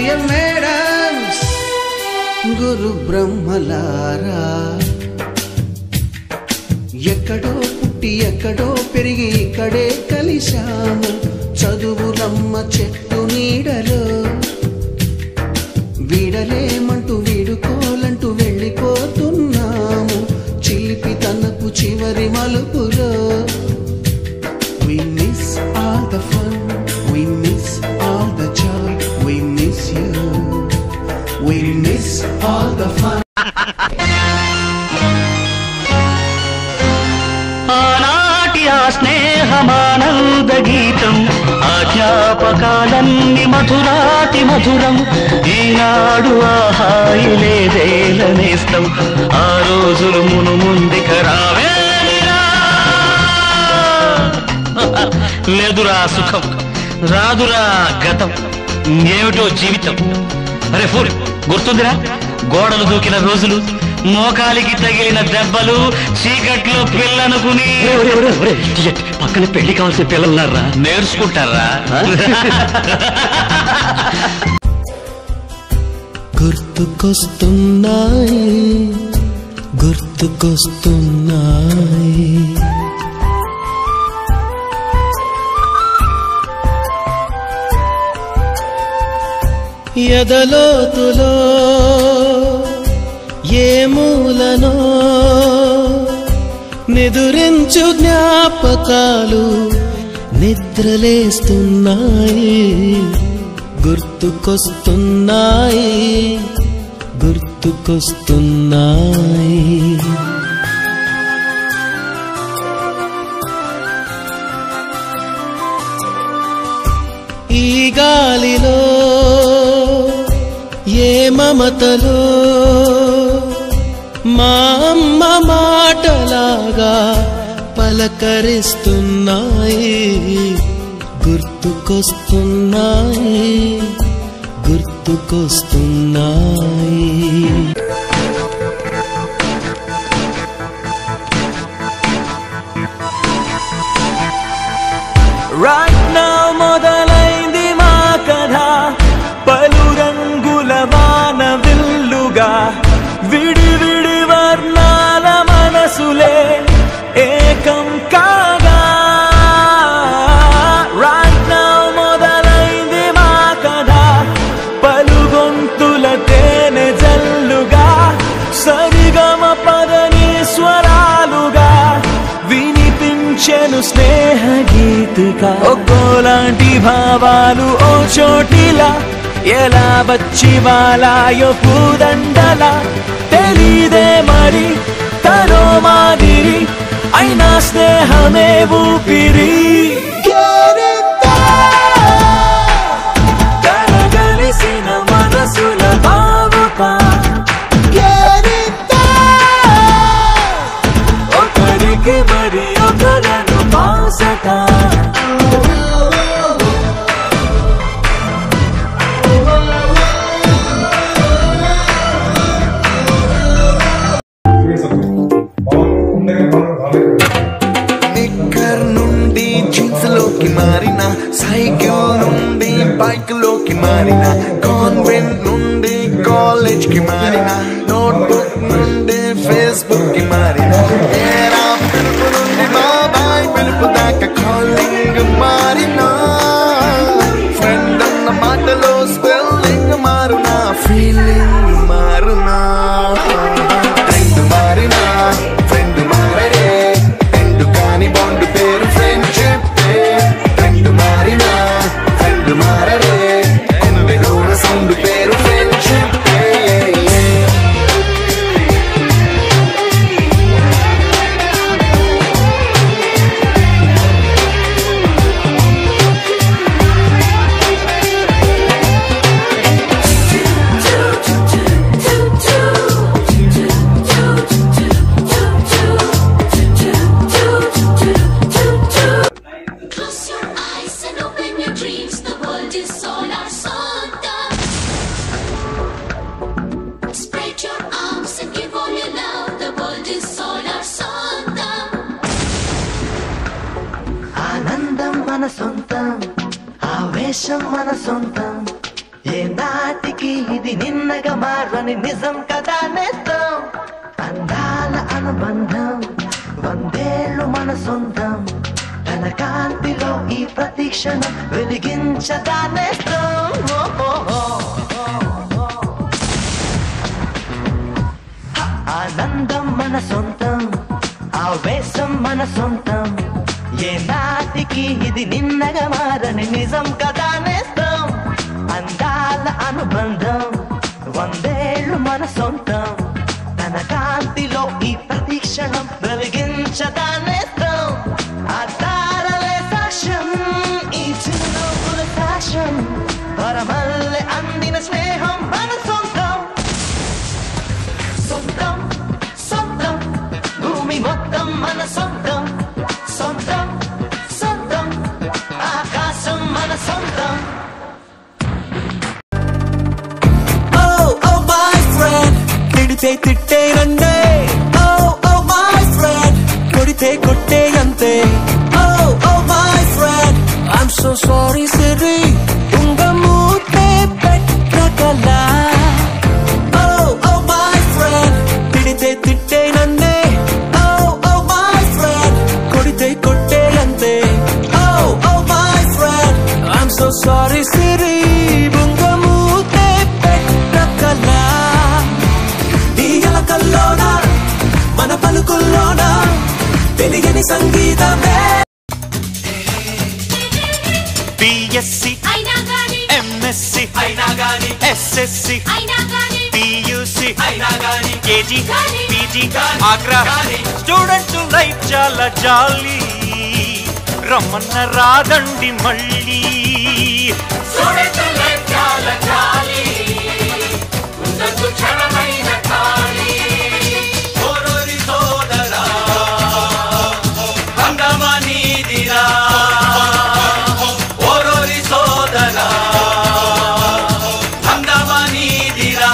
Dear madams గురు బ్రహ్మలారా ఎక్కడో పుట్టి ఎక్కడో పెరిగి ఇక్కడే కలిశాము చదువులమ్మ చెట్టు నీడలో వీడలేమంటూ వీడుకోలంటూ వెళ్ళిపోతున్నాము చిలిపి తనపు చివరి మలుపులో We miss all the fun, we miss all the joy, we miss you, we miss all the fun. ఆనాటి ఆ స్నేహమానంద గీతం ఆ జ్ఞాపకాలన్నీ మధురాతి మధురం ఈనాడు ఆ హాయి లేదేలనేస్తం ఆ రోజులు మును ముందుక రావేలిరా లేదురా సుఖం రాదురా గతం ఏమిటో జీవితం అరే ఫూల్ గుర్తుందిరా గోడలు దూకిన రోజులు మోకాలికి తగిలిన దెబ్బలు చీకట్లో పిల్లనుకుని పక్కన పెళ్లి కావాల్సిన పిల్లలున్నారా నేర్చుకుంటారా గుర్తుకొస్తున్నాయి గుర్తుకొస్తున్నాయి ఎదలోతులో ఏ మూలనో నిదురించు జ్ఞాపకాలు నిద్రలేస్తున్నాయి గుర్తుకొస్తున్నాయి గుర్తుకొస్తున్నాయి ఈ గాలిలో ఏ మమతలో మా అమ్మ మాటలాగా పలకరిస్తున్నాయి గుర్తుకొస్తున్నాయి గుర్తుకొస్తున్నాయి Right now మొదలైంది మా కథ పలు రంగుల వాన విల్లుగా విడి విడి వర్ణాల మనసులే ఏకం కాగా Right now మొదలైంది మా కథ పలు గొంతుల తేనె జల్లుగా సరిగమ పదని స్వరాలుగా వినిపించెను స్నేహ గీతిగా ఒక్కోలాంటి భావాలు ఓ చోటిలా ఎలా వచ్చి వాలాయో పూదండలా తెలీదే మరి తనో మాదిరి అయినా స్నేహమే ఊపిరి కలగలిసిన మనసుల భావప ఒకరికి మరి ఒకరను బాసట నిక్కర్ నుండి జీన్స్ లోకి మారిన సైకిల్ నుండి బైక్ లోకి మారిన కాన్వెంట్ నుండి కాలేజ్ కి మారిన నోట్బుక్ నుండి ఫేస్బుక్ కి మారిన పిలుపు నుండి బాబాయ్ పిలుపు దాకా కాలింగ్ మారిన ఫ్రెండ్ అన్న మాటలో స్పెల్లింగ్ మారునా ఫీలింగ్ మారునా ట్రెండ్ మారినా ఫ్రెండ్ మారడే ట్రెండ్ కాని బాండ్ పేరు ఫ్రెండ్షిప్ ట్రెండ్ మారినా ఫ్రెండ్ మారడే కొండెలోన సౌండ్ పేరు ఫ్రెండ్షిప్ ఆనందం మన సొంతం ఆవేశం మన సొంతం ఏ నాటికి ఇది నిన్నగా మారని నిజం కదా నేస్తం అందాల అనుబంధం వందేళ్ళు మన సొంతం తన కాంతిలో ఈ ప్రతీక్షణం వెలిగించదా నేస్తం ఆనందం మన సొంతం ఆవేశం మన సొంతం ఏ నాటికి ఇది నిన్నగా మారని నిజం కదా నేస్తం అందాల అనుబంధం వందేళ్ళు మన సొంతం తన కాంతిలో ఈ ప్రతీక్షణం వెలిగించదా నేస్తం ఆ తారలే సాక్ష్యం ఈ చిరునవ్వుల సాక్ష్యం పరమల్లె అందిన స్నేహం మన సొంతం సొంతం సొంతం భూమి మొత్తం మన సొంతం సొంతం సొంతం ఆకాశం మన సొంతం తిట్టే రండే oh my friend కొడితే కొట్టే అంతే oh my friend I'm so sorry Siri ఉంగ మూతే పెట్టగల oh my friend తిట్టే నండే oh my friend కొడితే కొట్టే అంతే oh my friend I'm so sorry సిరి ఉంగ మూతే పెట్టగల కల్లోనా మన పలుకుల్లోనా తెలియని సంగీతమే బిఎస్సి అయినా గాని ఎంఎస్సి అయినా గాని ఎస్ఎస్సి అయినా గాని పియూసి అయినా గాని కేజీ గాని పీజీ ఆగ్రా స్టూడెంట్ లైఫ్ చాలా జాలీ రమ్మన్న రాదండి మళ్ళీ స్టూడెంట్ లైఫ్ చాలా జాలీ ఉండదు క్షణమైన ఖాళీ ఓరోరి సోదరా హంగమనీదిరా ఓరోరి సోదరా హంగమనీదిరా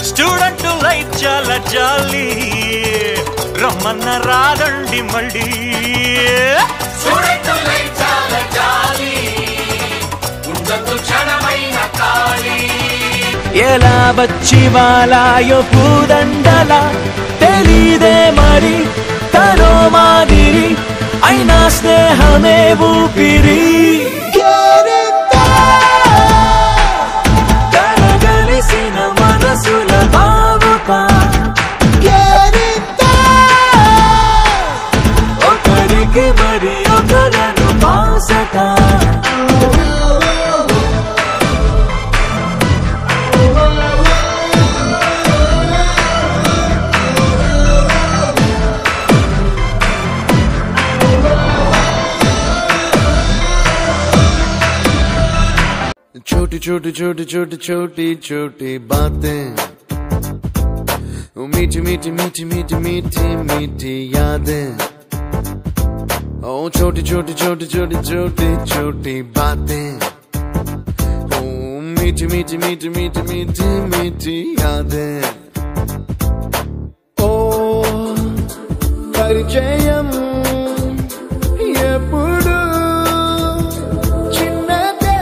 స్టూడెంట్ లైఫ్ చాలా జాలీ రమ్మన్న రాదండి మళ్ళీ స్టూడెంట్ లైఫ్ చాలా జాలీ ఉండదు క్షణమైన ఖాళీ ఎలా వచ్చి వాలాయో పూదండల తెలీదే మరి తనో మాదిరి అయినా స్నేహమే ఊపిరి కలగలిసిన మనసుల భావక ఒకరికి మరి ఒకరను బాసట छोटी छोटी छोटी छोटी छोटी छोटी बातें मीठी मीठी मीठी मीठी मीठी मीठी यादें ओ छोटी छोटी छोटी छोटी छोटी छोटी बातें ओ मीठी मीठी मीठी मीठी मीठी मीठी यादें ओ परिचयम ఎప్పుడు చిన్నదే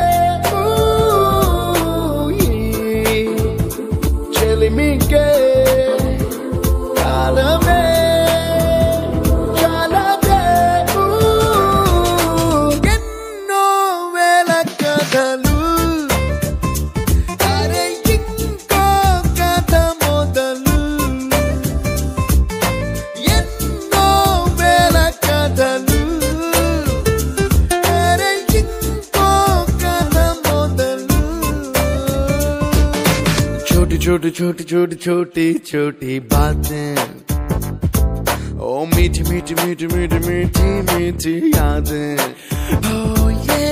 చెలిమికే కాలమే చాలదే ఎన్నో వేల కథలు అరే ఇంకో కథ మొదలు ఎన్నో వేల కథలు అరే ఇంకో కథ మొదలు छोटी छोटी छोटी छोटी छोटी छोटी बातें ओ मीठी मीठी मीठी मीठी मीठी मीठी यादें oh yeah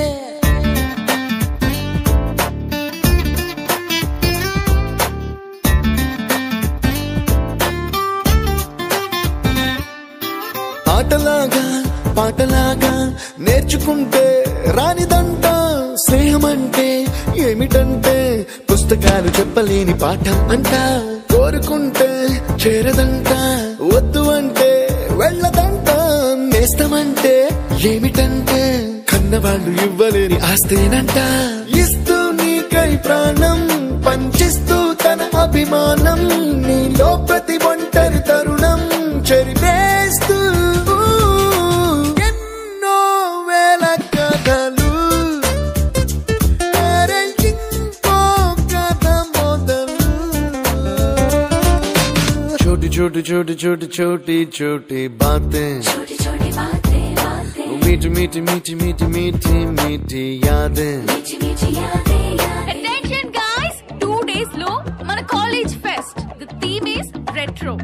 ఆటలాగా పాటలాగా నేర్చుకుంటే రానిదంట స్నేహం అంటే ఏమిటంటే పుస్తకాలు చెప్పలేని పాఠం అంట కోరుకుంటే చేరదంట వద్దు అంటే వెళ్ళదంట నేస్తమంటే ఏమిటంటే కన్ను కన్నవాళ్ళు ఇవ్వలేని ఆస్తేనంట ఇస్తూ నీకై ప్రాణం పంచిస్తూ తన అభిమానం నీలో ప్రతి ఒంటరి తరుణం చెరిపేస్తూ ఎన్నో వేల కథలు ఇంకో కథ మొదలు छोटी छोटी छोटी छोटी छोटी छोटी बातें मीठी मीठी मीठी मीठी मीठी मीठी यादें Attention guys, 2 days lo mana college fest. The theme is retro.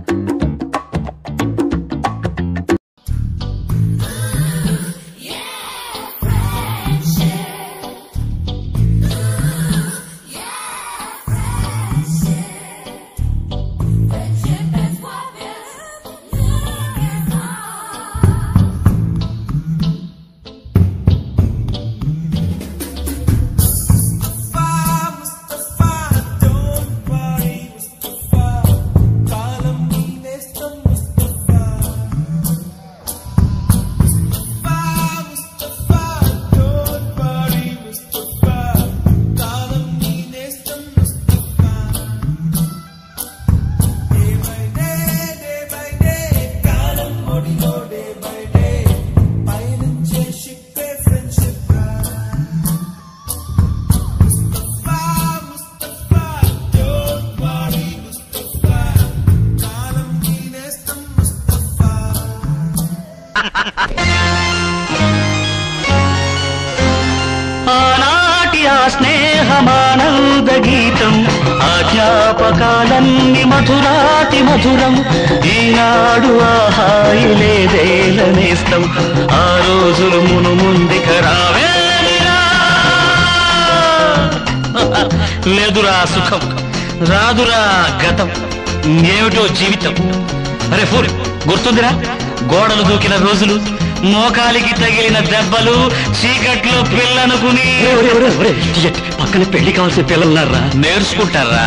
ఆనాటి ఆ స్నేహమానంద గీతం ఆ జ్ఞాపకాలన్నీ మధురాతి మధురం ఈనాడు ఆ హాయి లేదేలనేస్తం ఆ రోజులు మును ముందుక రావేమిరా లేదురా సుఖం రాదురా గతం ఏమిటో జీవితం అరే ఫూర్ గుర్తుందిరా గోడలు దూకిన రోజులు మోకాలికి తగిలిన దెబ్బలు చీకట్లో పిల్లనుకుని పక్కన పెళ్లి కావాల్సిన పిల్లలున్నారా నేర్చుకుంటారా